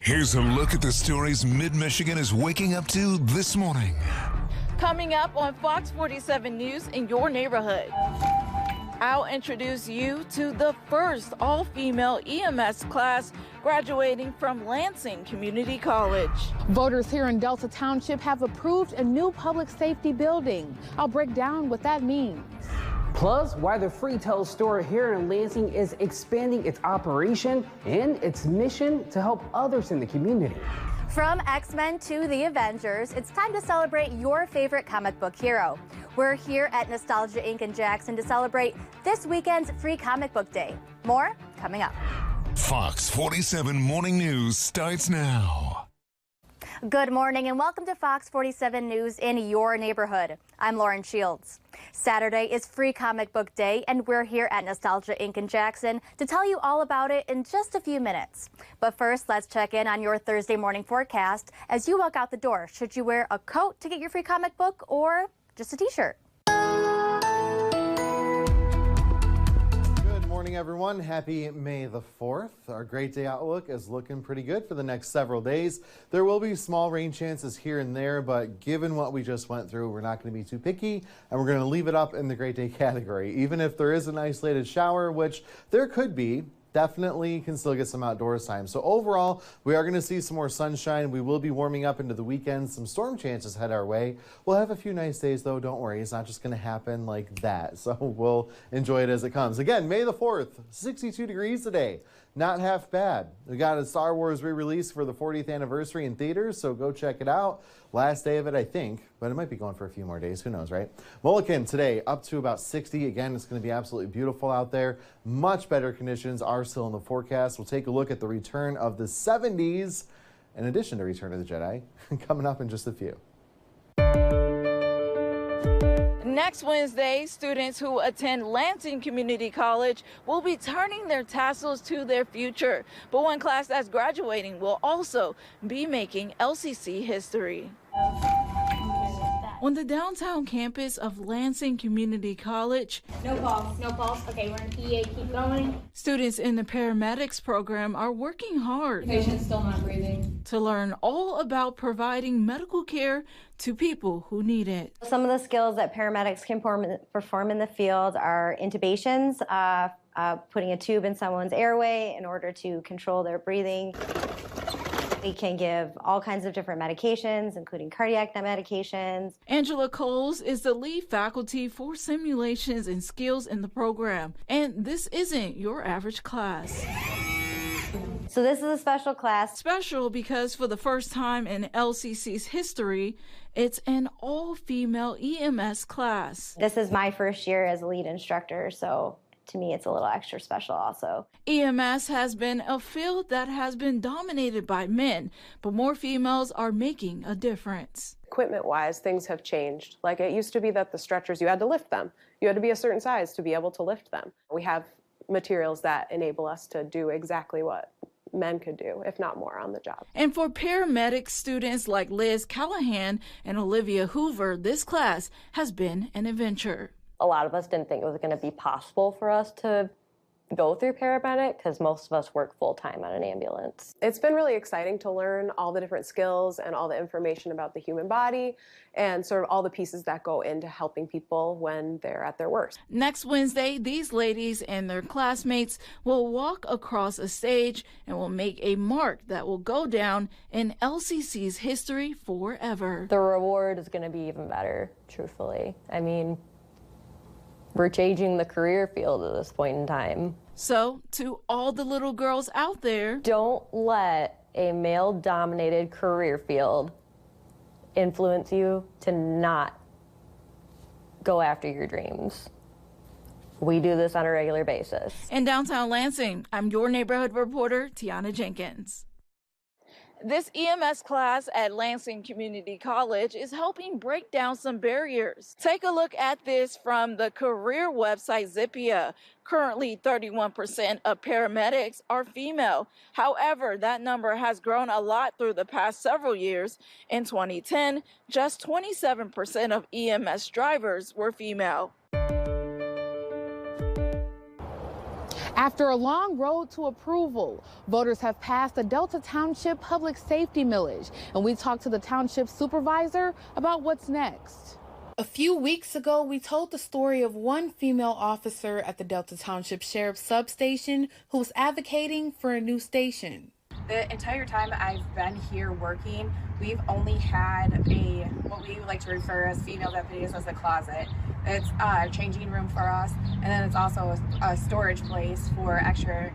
Here's a look at the stories Mid-Michigan is waking up to this morning. Coming up on Fox 47 News in your neighborhood. I'll introduce you to the first all-female EMS class graduating from Lansing Community College. Voters here in Delta Township have approved a new public safety building. I'll break down what that means. Plus, why the Freetel store here in Lansing is expanding its operation and its mission to help others in the community. From X-Men to the Avengers, it's time to celebrate your favorite comic book hero. We're here at Nostalgia Inc. in Jackson to celebrate this weekend's Free Comic Book Day. More coming up. Fox 47 Morning News starts now. Good morning and welcome to Fox 47 News in your neighborhood. I'm Lauren Shields. Saturday is Free Comic Book Day and we're here at Nostalgia Inc. in Jackson to tell you all about it in just a few minutes. But first, let's check in on your Thursday morning forecast. As you walk out the door, should you wear a coat to get your free comic book or just a t-shirt? Good morning, everyone. Happy May the 4th. Our great day outlook is looking pretty good for the next several days. There will be small rain chances here and there, but given what we just went through, we're not going to be too picky, and we're going to leave it up in the great day category. Even if there is an isolated shower, which there could be, definitely can still get some outdoors time. So overall, we are going to see some more sunshine. We will be warming up into the weekend. Some storm chances head our way. We'll have a few nice days, though. Don't worry. It's not just going to happen like that. So we'll enjoy it as it comes. Again, May the 4th, 62 degrees today. Not half bad. We got a Star Wars re-release for the 40th anniversary in theaters, so go check it out. Last day of it, I think, but it might be going for a few more days. Who knows, right? Mulligan today up to about 60. Again, it's going to be absolutely beautiful out there. Much better conditions are still in the forecast. We'll take a look at the return of the 70s, in addition to Return of the Jedi, coming up in just a few. Next Wednesday, students who attend Lansing Community College will be turning their tassels to their future. But one class that's graduating will also be making LCC history. On the downtown campus of Lansing Community College, no pulse. Okay, we're in PA, keep going. Students in the paramedics program are working hard. The patient's still not breathing. To learn all about providing medical care to people who need it. Some of the skills that paramedics can perform in the field are intubations, putting a tube in someone's airway in order to control their breathing. We can give all kinds of different medications, including cardiac medications. Angela Coles is the lead faculty for simulations and skills in the program. And this isn't your average class. So this is a special class. Special because for the first time in LCC's history, it's an all-female EMS class. This is my first year as a lead instructor, so to me, it's a little extra special also. EMS has been a field that has been dominated by men, but more females are making a difference. Equipment-wise, things have changed. Like it used to be that the stretchers, you had to lift them. You had to be a certain size to be able to lift them. We have materials that enable us to do exactly what men could do, if not more, on the job. And for paramedic students like Liz Callahan and Olivia Hoover, this class has been an adventure. A lot of us didn't think it was going to be possible for us to go through paramedic because most of us work full-time at an ambulance. It's been really exciting to learn all the different skills and all the information about the human body and sort of all the pieces that go into helping people when they're at their worst. Next Wednesday, these ladies and their classmates will walk across a stage and will make a mark that will go down in LCC's history forever. The reward is going to be even better, truthfully. I mean, we're changing the career field at this point in time. So, to all the little girls out there, don't let a male-dominated career field influence you to not go after your dreams. We do this on a regular basis. In downtown Lansing, I'm your neighborhood reporter, Tiana Jenkins. This EMS class at Lansing Community College is helping break down some barriers. Take a look at this from the career website Zippia. Currently, 31% of paramedics are female. However, that number has grown a lot through the past several years. In 2010, just 27% of EMS drivers were female. After a long road to approval, voters have passed the Delta Township Public Safety Millage, and we talked to the township supervisor about what's next. A few weeks ago, we told the story of one female officer at the Delta Township Sheriff's Substation who was advocating for a new station. The entire time I've been here working, we've only had what we like to refer as female deputies as a closet. It's a changing room for us, and then it's also a storage place for extra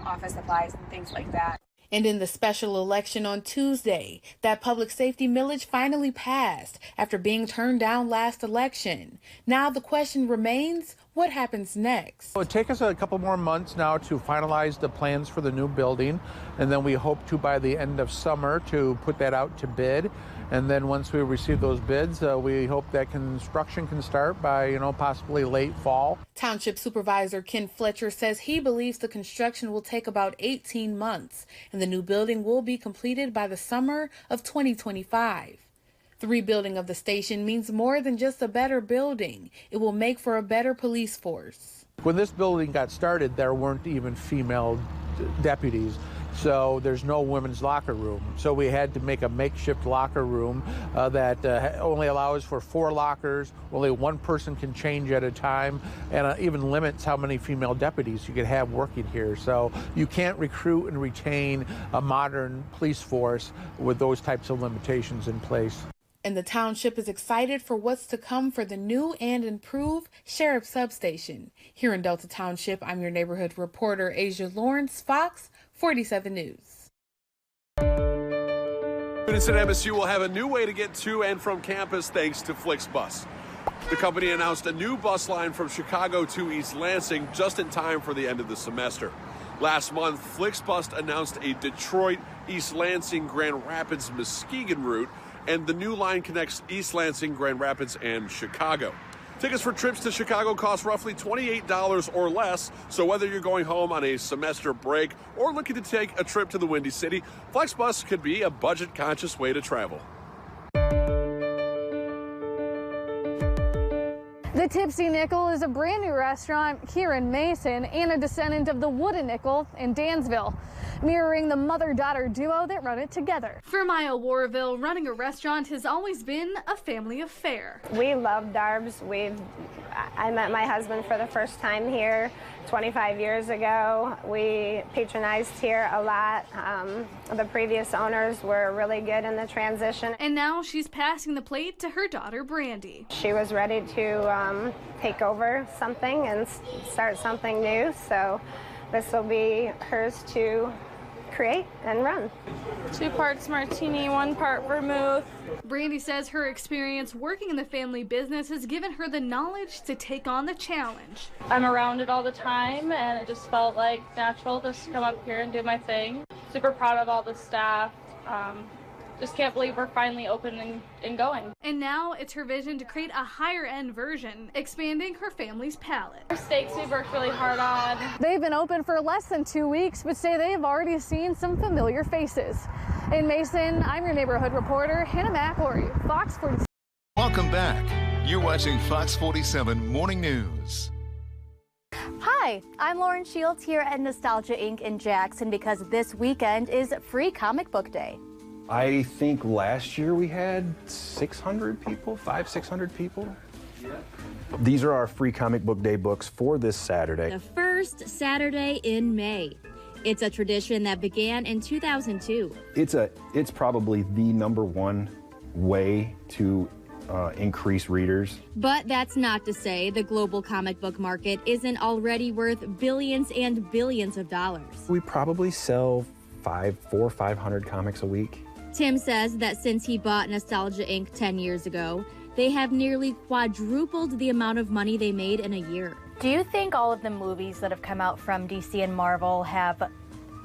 office supplies and things like that. And in the special election on Tuesday, that public safety millage finally passed after being turned down last election. Now the question remains, what happens next? It will take us a couple more months now to finalize the plans for the new building, and then we hope to, by the end of summer, to put that out to bid. And then once we receive those bids, we hope that construction can start by, possibly late fall. Township Supervisor Ken Fletcher says he believes the construction will take about 18 months, and the new building will be completed by the summer of 2025. The rebuilding of the station means more than just a better building. It will make for a better police force. When this building got started, there weren't even female deputies. So there's no women's locker room. So we had to make a makeshift locker room that only allows for 4 lockers. Only one person can change at a time, and even limits how many female deputies you could have working here. So you can't recruit and retain a modern police force with those types of limitations in place. And the township is excited for what's to come for the new and improved Sheriff's Substation. Here in Delta Township, I'm your neighborhood reporter, Asia Lawrence, Fox 47 News. Students at MSU will have a new way to get to and from campus thanks to FlixBus. The company announced a new bus line from Chicago to East Lansing just in time for the end of the semester. Last month, FlixBus announced a Detroit, East Lansing, Grand Rapids, Muskegon route, and the new line connects East Lansing, Grand Rapids, and Chicago. Tickets for trips to Chicago cost roughly $28 or less, so whether you're going home on a semester break or looking to take a trip to the Windy City, FlixBus could be a budget-conscious way to travel. The Tipsy Nickel is a brand new restaurant here in Mason and a descendant of the Wooden Nickel in Dansville, mirroring the mother-daughter duo that run it together. For Maya Warville, running a restaurant has always been a family affair. We love Darbs. I met my husband for the first time here 25 years ago. We patronized here a lot. The previous owners were really good in the transition. And now she's passing the plate to her daughter, Brandy. She was ready to take over something and start something new, so this will be hers to create and run. 2 parts martini, 1 part vermouth. Brandy says her experience working in the family business has given her the knowledge to take on the challenge. I'm around it all the time, and it just felt like natural just to come up here and do my thing. Super proud of all the staff. Just can't believe we're finally open and going. And now it's her vision to create a higher end version, expanding her family's palate. Our steaks we worked really hard on. They've been open for less than 2 weeks, but say they've already seen some familiar faces. In Mason, I'm your neighborhood reporter, Hannah McElroy, Fox 47. Welcome back. You're watching Fox 47 Morning News. Hi, I'm Lauren Shields here at Nostalgia Inc. in Jackson because this weekend is Free Comic Book Day. I think last year we had 600 people, 600 people. These are our Free Comic Book Day books for this Saturday. The first Saturday in May. It's a tradition that began in 2002. It's probably the #1 way to increase readers. But that's not to say the global comic book market isn't already worth billions and billions of dollars. We probably sell 400 or 500 comics a week. Tim says that since he bought Nostalgia Inc. 10 years ago, they have nearly quadrupled the amount of money they made in a year. Do you think all of the movies that have come out from DC and Marvel have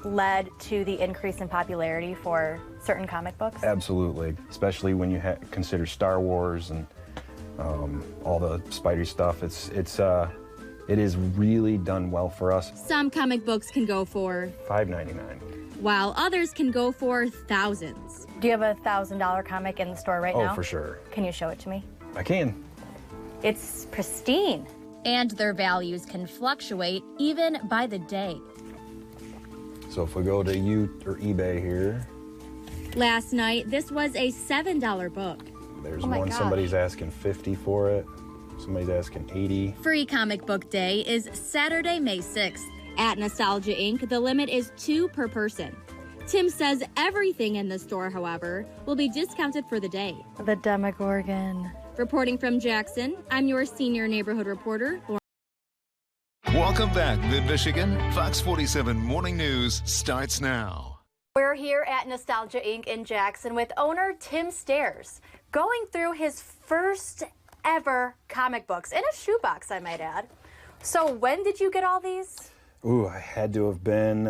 led to the increase in popularity for certain comic books? Absolutely, especially when you consider Star Wars and all the Spidey stuff. It is really done well for us. Some comic books can go for $5.99. while others can go for thousands. Do you have a $1,000 comic in the store right now? Oh, for sure. Can you show it to me? I can. It's pristine. And their values can fluctuate even by the day. So if we go to eBay here. Last night, this was a $7 book. There's one, somebody's asking 50 for it. Somebody's asking 80. Free Comic Book Day is Saturday, May 6th. At Nostalgia Inc., the limit is 2 per person. Tim says everything in the store, however, will be discounted for the day. The Demogorgon. Reporting from Jackson, I'm your senior neighborhood reporter, Lauren. Welcome back, Mid-Michigan. Fox 47 Morning News starts now. We're here at Nostalgia Inc. in Jackson with owner Tim Stairs, going through his first ever comic books, in a shoebox, I might add. So when did you get all these? Ooh, I had to have been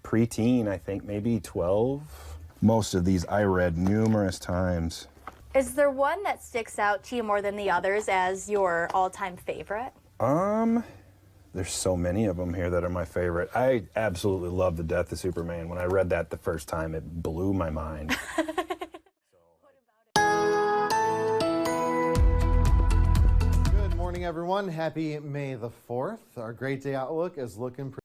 preteen, I think, maybe 12. Most of these I read numerous times. Is there one that sticks out to you more than the others as your all-time favorite? There's so many of them here that are my favorite. I absolutely love The Death of Superman. When I read that the first time, it blew my mind. Good morning, everyone. Happy May the 4th. Our Great Day Outlook is looking pretty